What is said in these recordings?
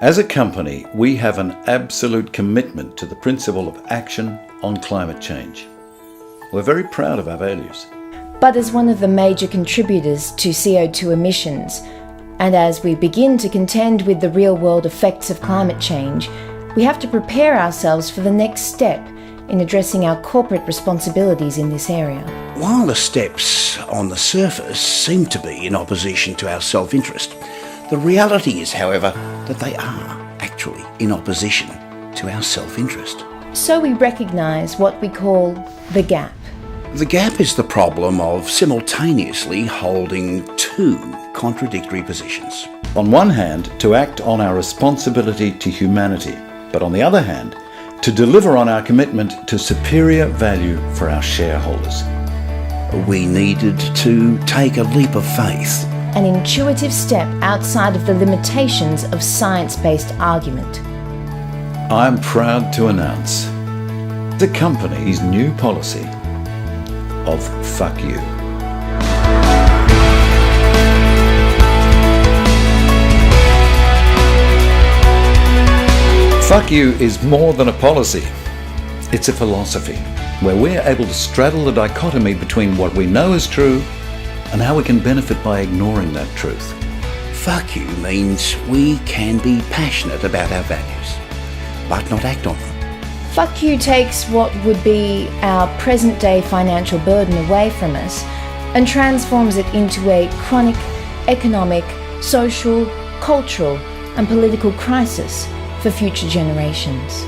As a company, we have an absolute commitment to the principle of action on climate change. We're very proud of our values. But as one of the major contributors to CO2 emissions, and as we begin to contend with the real-world effects of climate change, we have to prepare ourselves for the next step in addressing our corporate responsibilities in this area. While the steps on the surface seem to be in opposition to our self-interest, the reality is, however, that they are actually in opposition to our self-interest. So we recognise what we call the gap. The gap is the problem of simultaneously holding two contradictory positions. On one hand, to act on our responsibility to humanity, but on the other hand, to deliver on our commitment to superior value for our shareholders. We needed to take a leap of faith. An intuitive step outside of the limitations of science-based argument. I'm proud to announce the company's new policy of fuck you. Fuck you is more than a policy. It's a philosophy where we're able to straddle the dichotomy between what we know is true and how we can benefit by ignoring that truth. Fuck you means we can be passionate about our values, but not act on them. Fuck you takes what would be our present-day financial burden away from us and transforms it into a chronic economic, social, cultural and political crisis for future generations.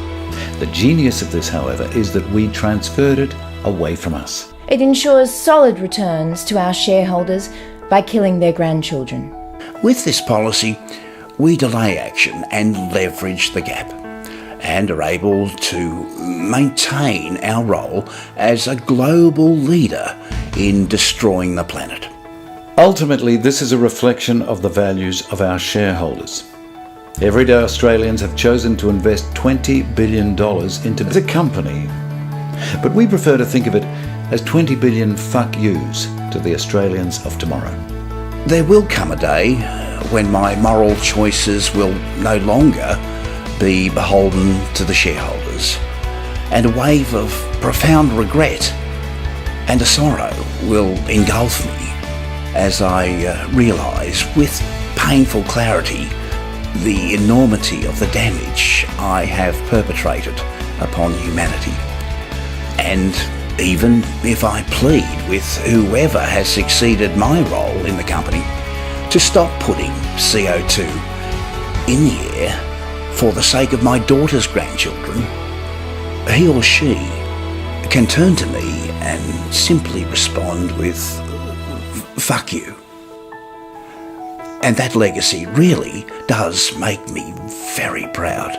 The genius of this, however, is that we transferred it away from us. It ensures solid returns to our shareholders by killing their grandchildren. With this policy, we delay action and leverage the gap, and are able to maintain our role as a global leader in destroying the planet. Ultimately, this is a reflection of the values of our shareholders. Everyday Australians have chosen to invest $20 billion into the company, but we prefer to think of it as 20 billion fuck yous to the Australians of tomorrow. There will come a day when my moral choices will no longer be beholden to the shareholders, and a wave of profound regret and a sorrow will engulf me as I realise with painful clarity the enormity of the damage I have perpetrated upon humanity. And even if I plead with whoever has succeeded my role in the company to stop putting CO2 in the air for the sake of my daughter's grandchildren, he or she can turn to me and simply respond with, fuck you. And that legacy really does make me very proud.